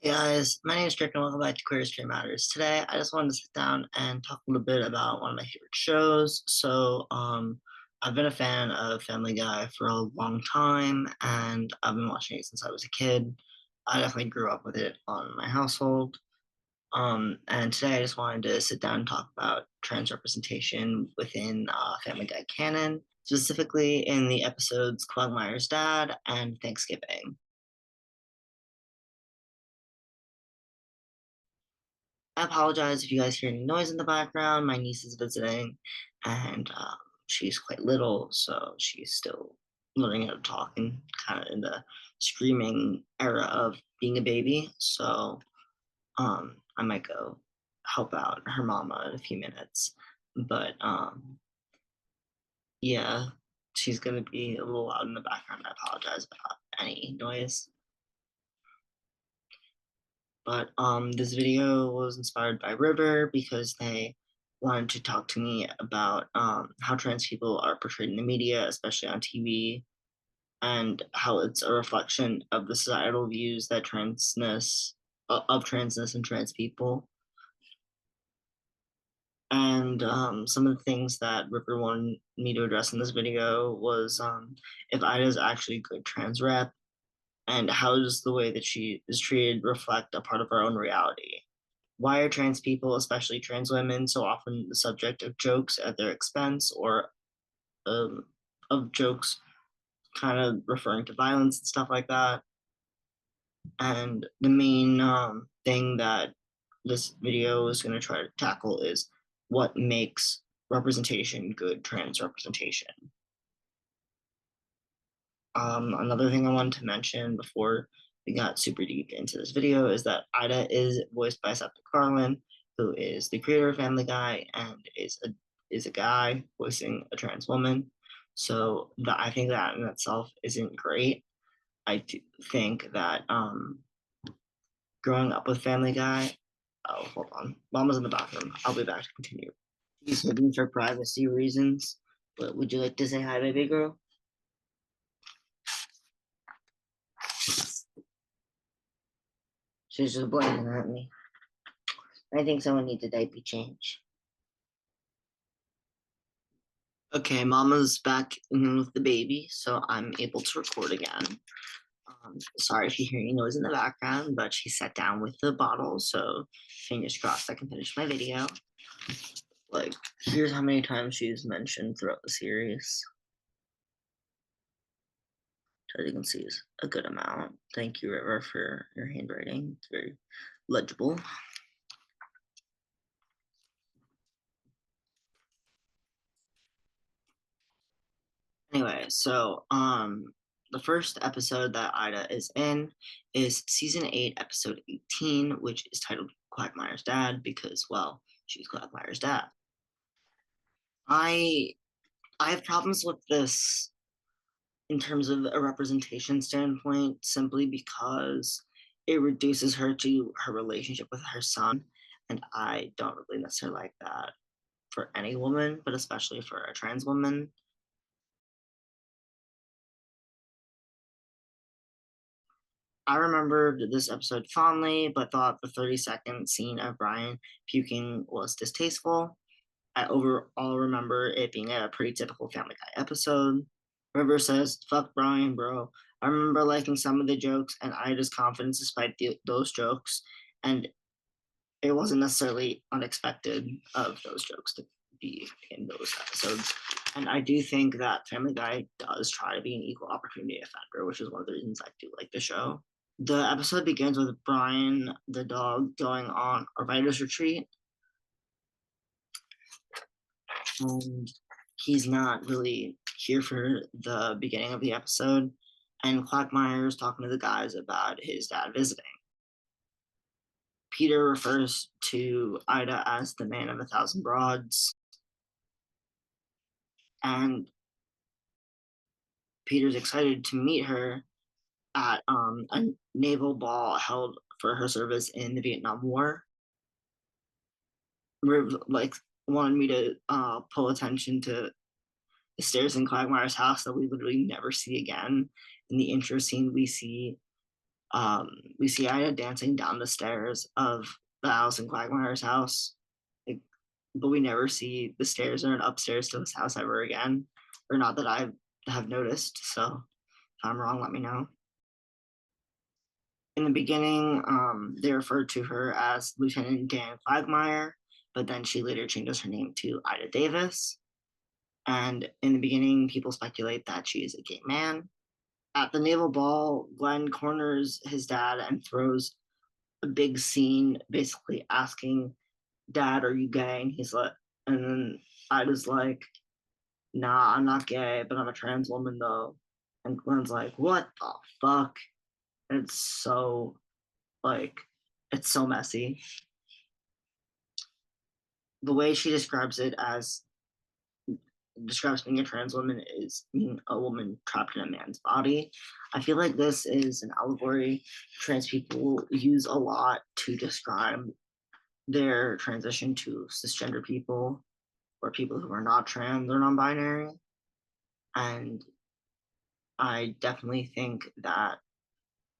Hey guys, my name is Drake and welcome back to Queer History Matters. Today, I just wanted to sit down and talk a little bit about one of my favorite shows. I've been a fan of Family Guy for a long time, and I've been watching it since I was a kid. I definitely grew up with it on my household. And today, I just wanted to sit down and talk about trans representation within Family Guy canon, specifically in the episodes Quagmire's Dad and Thanksgiving. I apologize if you guys hear any noise in the background. My niece is visiting, and she's quite little, so she's still learning how to talk and kind of in the screaming era of being a baby. I might go help out her mama in a few minutes. But yeah, she's gonna be a little loud in the background. I apologize about any noise. But this video was inspired by River because they wanted to talk to me about how trans people are portrayed in the media, especially on TV, and how it's a reflection of the societal views that of transness and trans people. And some of the things that River wanted me to address in this video was if Ida is actually a good trans rep, and how does the way that she is treated reflect a part of our own reality? Why are trans people, especially trans women, so often the subject of jokes at their expense or um, of jokes kind of referring to violence and stuff like that? And the main thing that this video is going to try to tackle is what makes representation good trans representation. Another thing I wanted to mention before we got super deep into this video is that Ida is voiced by Seth MacFarlane, who is the creator of Family Guy and is a guy voicing a trans woman. I think that in itself isn't great. I do think that growing up with Family Guy. Oh, hold on. Mama's in the bathroom. I'll be back to continue. She's hidden for privacy reasons. But would you like to say hi, baby girl? She's just blinking at me. I think someone needs a diaper change. Okay, Mama's back in with the baby, so I'm able to record again. Sorry if you hear any noise in the background, but she sat down with the bottle, so fingers crossed I can finish my video. Like, here's how many times she's mentioned throughout the series. As you can see, is a good amount. Thank you, River, for your handwriting. It's very legible. Anyway, the first episode that Ida is in is season 8, episode 18, which is titled Quagmire's Dad because, well, she's Quagmire's dad. I I have problems with this in terms of a representation standpoint, simply because it reduces her to her relationship with her son, and I don't really necessarily like that for any woman, but especially for a trans woman. I remember this episode fondly, but thought the 30-second scene of Brian puking was distasteful. I overall remember it being a pretty typical Family Guy episode. River says, "Fuck Brian, bro." I remember liking some of the jokes and Ida's confidence despite those jokes, and it wasn't necessarily unexpected of those jokes to be in those episodes. And I do think that Family Guy does try to be an equal opportunity offender, which is one of the reasons I do like the show. The episode begins with Brian, the dog, going on a writer's retreat, and he's not really here for the beginning of the episode. And Quagmire is talking to the guys about his dad visiting. Peter refers to Ida as the man of 1,000 broads, and Peter's excited to meet her at a naval ball held for her service in the Vietnam War. Riv like wanted me to pull attention to the stairs in Quagmire's house that we literally never see again. In the intro scene, we see We see Ida dancing down the stairs of the house in Quagmire's house, like, but we never see the stairs or an upstairs to his house ever again, or not that I have noticed. So if I'm wrong, let me know. In the beginning, they referred to her as Lieutenant Dan Quagmire, but then she later changes her name to Ida Davis. And in the beginning, people speculate that she is a gay man. At the naval ball, Glenn corners his dad and throws a big scene basically asking, Dad, are you gay? And he's like, and then Ida's like, Nah, I'm not gay, but I'm a trans woman though. And Glenn's like, What the fuck? And it's so, like, it's so messy. The way she describes being a trans woman is being a woman trapped in a man's body. I feel like this is an allegory trans people use a lot to describe their transition to cisgender people or people who are not trans or non-binary. And I definitely think that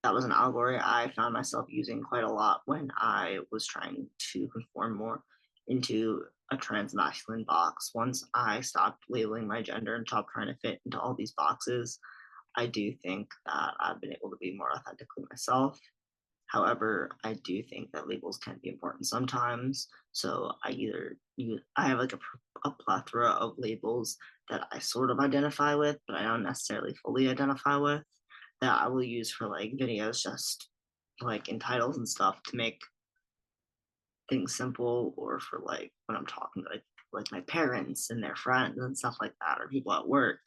that was an allegory I found myself using quite a lot when I was trying to conform more into a trans masculine box. Once I stopped labeling my gender and stopped trying to fit into all these boxes, I do think that I've been able to be more authentically myself. However, I do think that labels can be important sometimes. So I have like a plethora of labels that I sort of identify with, but I don't necessarily fully identify with, that I will use for like videos, just like in titles and stuff to make things simple, or for like when I'm talking to like my parents and their friends and stuff like that, or people at work.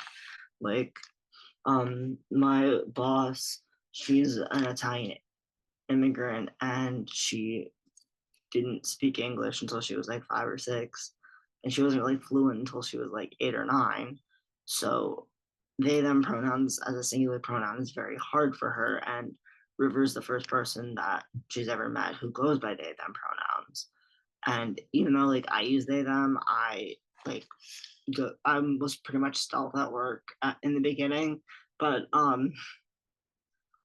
Like my boss, she's an Italian immigrant and she didn't speak English until she was like 5 or 6, and she wasn't really fluent until she was like 8 or 9. So they them pronouns as a singular pronoun is very hard for her, and River's the first person that she's ever met who goes by they them pronouns. And even though like I use they them, like I was pretty much stealth at work in the beginning, but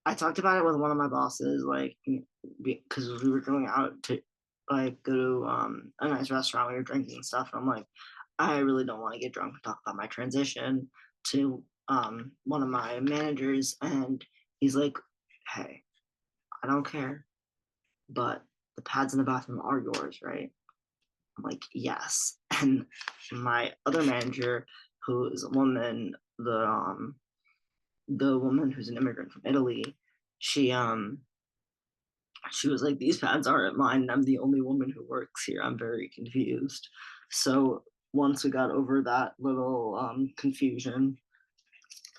I talked about it with one of my bosses, like because we were going out to like go to a nice restaurant, we were drinking and stuff, and I'm like, I really don't want to get drunk and talk about my transition to one of my managers, and he's like, Hey, I don't care, but the pads in the bathroom are yours, right? I'm like, yes. And my other manager, who is a woman, the woman who's an immigrant from Italy, she she was like, These pads aren't mine. I'm the only woman who works here. I'm very confused. So once we got over that little confusion,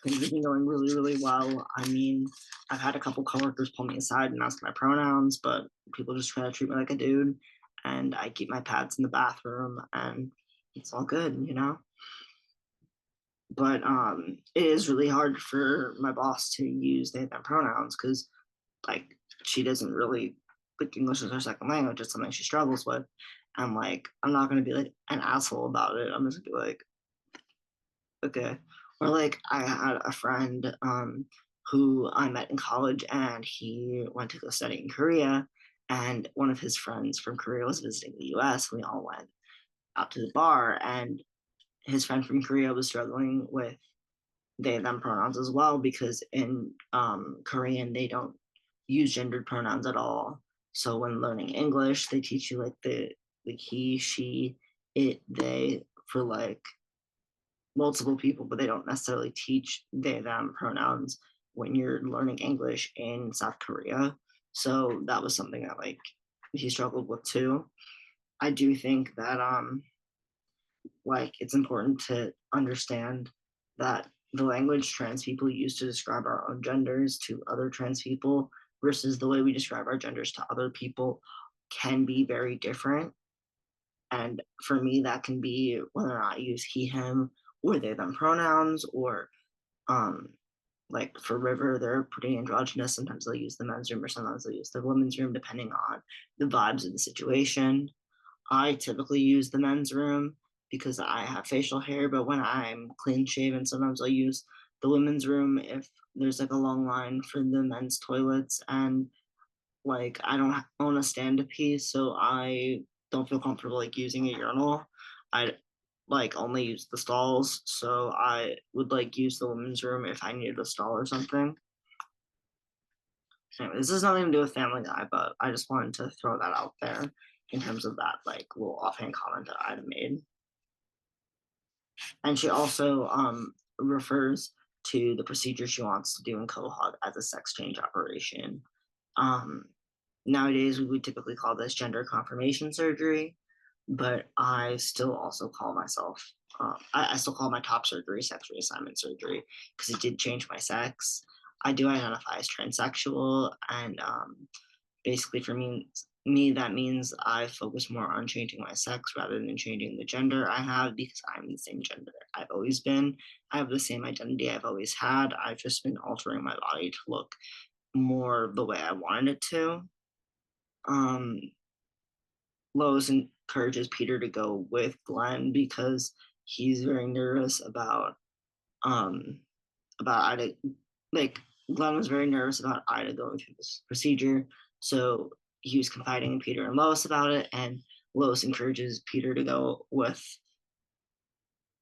things have been going really, really well. I mean, I've had a couple coworkers pull me aside and ask my pronouns, but people just try to treat me like a dude. And I keep my pads in the bathroom, and it's all good. But it is really hard for my boss to use they them pronouns because like she doesn't really like English as her second language. It's something she struggles with. And like I'm not gonna be like an asshole about it. I'm just gonna be like, okay. Or like I had a friend who I met in college, and he went to go study in Korea, and one of his friends from Korea was visiting the US. We all went out to the bar, and his friend from Korea was struggling with they them pronouns as well, because in Korean they don't use gendered pronouns at all. So when learning English, they teach you like the like he, she, it, they for like multiple people, but they don't necessarily teach they them pronouns when you're learning English in South Korea. So that was something that like he struggled with too. I do think that like it's important to understand that the language trans people use to describe our own genders to other trans people versus the way we describe our genders to other people can be very different. And for me, that can be whether or not I use he, him, or they, them pronouns, or um, like for River, they're pretty androgynous. Sometimes they'll use the men's room, or sometimes they'll use the women's room, depending on the vibes of the situation. I typically use the men's room because I have facial hair, but when I'm clean shaven, sometimes I'll use the women's room if there's like a long line for the men's toilets, and like I don't own a stand to pee, so I don't feel comfortable like using a urinal. I like only use the stalls, so I would like use the women's room if I needed a stall or something. Anyway, this has nothing to do with Family Guy, but I just wanted to throw that out there in terms of that like little offhand comment that Ida made. And she also refers to the procedure she wants to do in Quahog as a sex change operation. Um, Nowadays, we would typically call this gender confirmation surgery, but I still also call myself, I still call my top surgery sex reassignment surgery because it did change my sex. I do identify as transsexual, and basically for me that means I focus more on changing my sex rather than changing the gender I have, because I'm the same gender I've always been. I have the same identity I've always had. I've just been altering my body to look more the way I wanted it to. um Lois encourages Peter to go with Glenn because he's very nervous um about Ida. Like, Glenn was very nervous about Ida going through this procedure, so he was confiding in Peter and Lois about it, and Lois encourages Peter to go with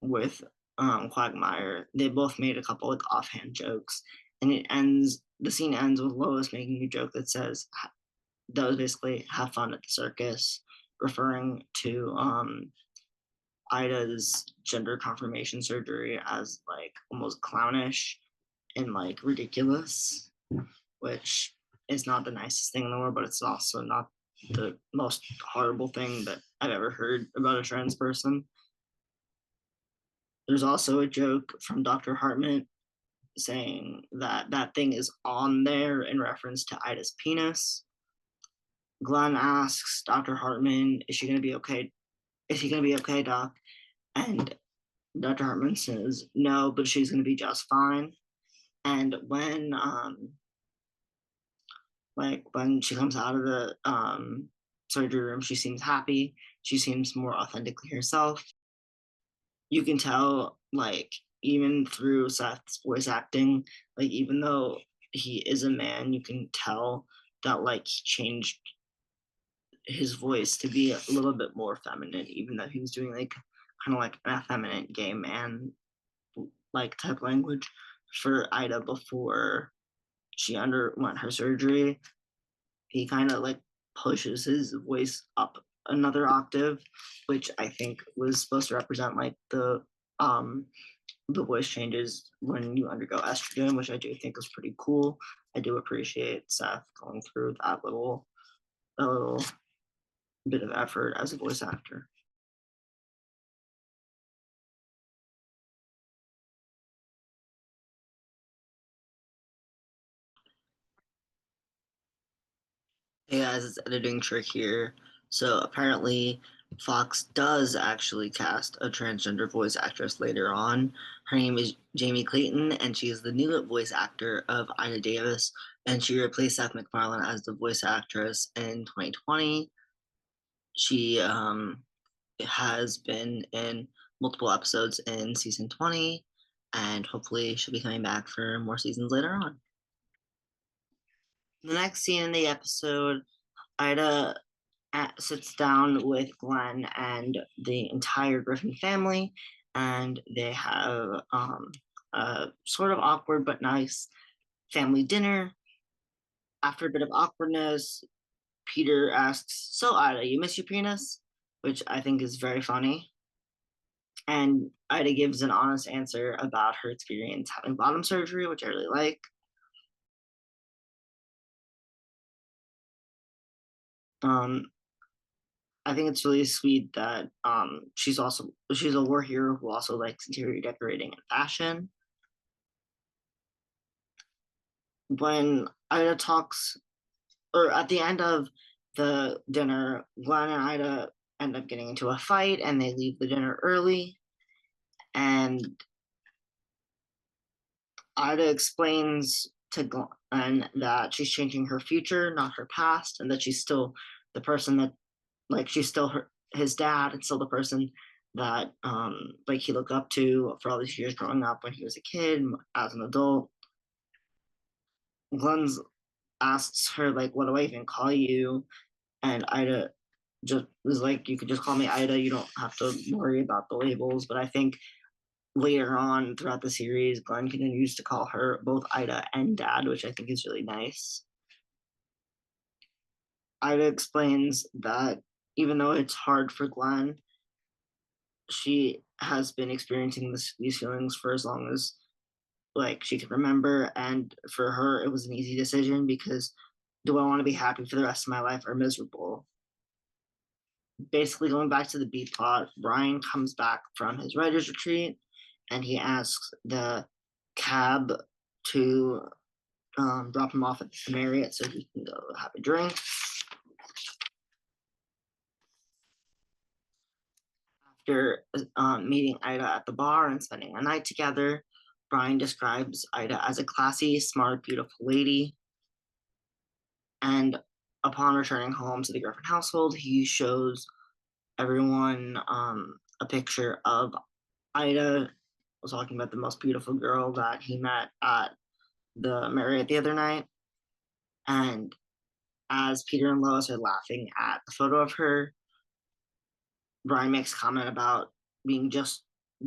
Quagmire. They both made a couple like offhand jokes, and the scene ends with Lois making a joke that was basically have fun at the circus, referring to Ida's gender confirmation surgery as like almost clownish and like ridiculous, which is not the nicest thing in the world, but it's also not the most horrible thing that I've ever heard about a trans person. There's also a joke from Dr. Hartman saying that that thing is on there in reference to Ida's penis. Glenn asks Dr. Hartman, "Is she going to be okay? Is he going to be okay, Doc?" And Dr. Hartman says, "No, but she's going to be just fine." And when she comes out of the surgery room, she seems happy. She seems more authentically herself. You can tell, like, even through Seth's voice acting, like, even though he is a man, you can tell that, like, he changed his voice to be a little bit more feminine, even though he was doing, like, kind of like an effeminate gay man, like, type language for Ida before she underwent her surgery. He kind of, like, pushes his voice up another octave, which I think was supposed to represent, like, the voice changes when you undergo estrogen, which I do think is pretty cool. I do appreciate Seth going through a little bit of effort as a voice actor. Hey guys, it's editing trick here. So apparently Fox does actually cast a transgender voice actress later on. Her name is Jamie Clayton, and she is the new voice actor of Ida Davis, and she replaced Seth MacFarlane as the voice actress in 2020. She has been in multiple episodes in season 20, and hopefully she'll be coming back for more seasons later on. The next scene in the episode, Ida sits down with Glenn and the entire Griffin family, and they have a sort of awkward but nice family dinner. After a bit of awkwardness, Peter asks, "So, Ida, you miss your penis?" Which I think is very funny. And Ida gives an honest answer about her experience having bottom surgery, which I really like. Um, I think it's really sweet that she's a war hero who also likes interior decorating and fashion. When Ida talks, or at the end of the dinner, Glenn and Ida end up getting into a fight and they leave the dinner early. And Ida explains to Glenn that she's changing her future, not her past, and that she's still the person that, like, she's still his dad, and still the person that like he looked up to for all these years growing up when he was a kid, as an adult. Glenn asks her like, "What do I even call you?" And Ida just was like, "You could just call me Ida. You don't have to worry about the labels." But I think later on throughout the series, Glenn continues to call her both Ida and Dad, which I think is really nice. Ida explains that even though it's hard for Glenn, she has been experiencing these feelings for as long as like she could remember, and for her it was an easy decision because do I want to be happy for the rest of my life or miserable? Basically, going back to the B plot, Brian comes back from his writer's retreat and he asks the cab to drop him off at the Marriott so he can go have a drink. After meeting Ida at the bar and spending a night together, Brian describes Ida as a classy, smart, beautiful lady. And upon returning home to the Griffin household, he shows everyone a picture of Ida was talking about the most beautiful girl that he met at the Marriott the other night. And as Peter and Lois are laughing at the photo of her, Brian makes a comment about being just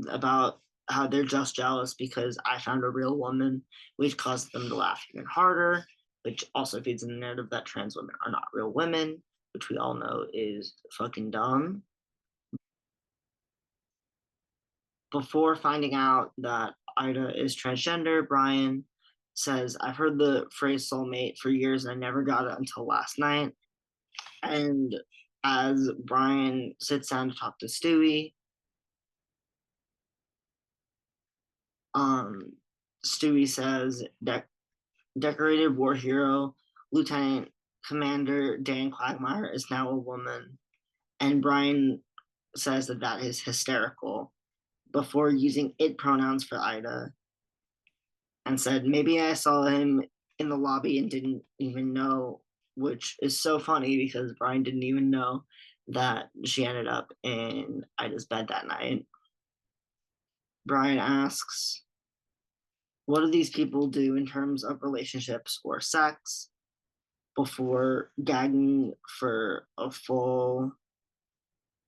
about how they're just jealous because I found a real woman, which causes them to laugh even harder, which also feeds in the narrative that trans women are not real women, which we all know is fucking dumb. Before finding out that Ida is transgender, Brian says, I've heard the phrase soulmate for years and I never got it until last night. And as Brian sits down to talk to Stewie, um, Stewie says that decorated war hero Lieutenant Commander Dan Quagmire is now a woman. And Brian says that that is hysterical before using it pronouns for Ida and said, maybe I saw him in the lobby and didn't even know, which is so funny because Brian didn't even know that she ended up in Ida's bed that night. Brian asks, what do these people do in terms of relationships or sex before gagging for a full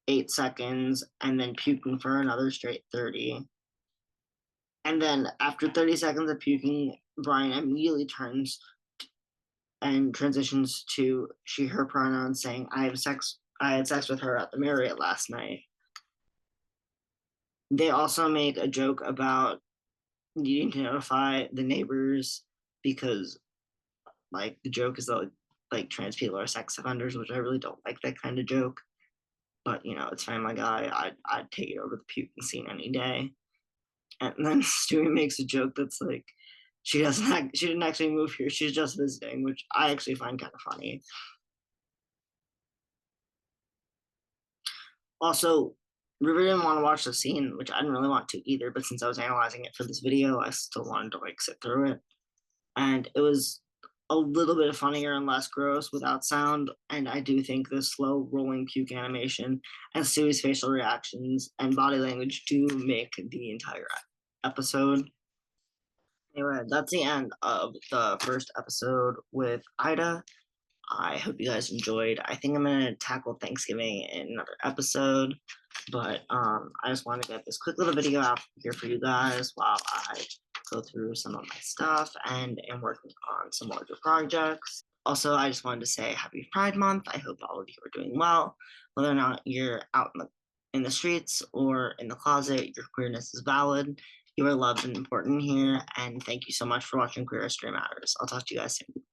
8 seconds and then puking for another straight 30? And then after 30 seconds of puking, Brian immediately turns and transitions to she, her pronouns, saying, I had sex with her at the Marriott last night. They also make a joke about needing to notify the neighbors because like the joke is that like trans people are sex offenders, which I really don't like that kind of joke. But it's Family Guy. I'd take it over the puking scene any day. And then Stewie makes a joke that's like, she didn't actually move here. She's just visiting, which I actually find kind of funny. Also, River didn't want to watch the scene, which I didn't really want to either. But since I was analyzing it for this video, I still wanted to like sit through it, and it was a little bit funnier and less gross without sound. And I do think the slow rolling puke animation and Stewie's facial reactions and body language do make the entire episode. Anyway, that's the end of the first episode with Ida. I hope you guys enjoyed. I think I'm gonna tackle Thanksgiving in another episode, but I just want to get this quick little video out here for you guys while I go through some of my stuff and am working on some larger projects. Also, I just wanted to say Happy Pride Month. I hope all of you are doing well, whether or not you're out in the streets or in the closet. Your queerness is valid. You are loved and important here, and thank you so much for watching Queer History Matters. I'll talk to you guys soon.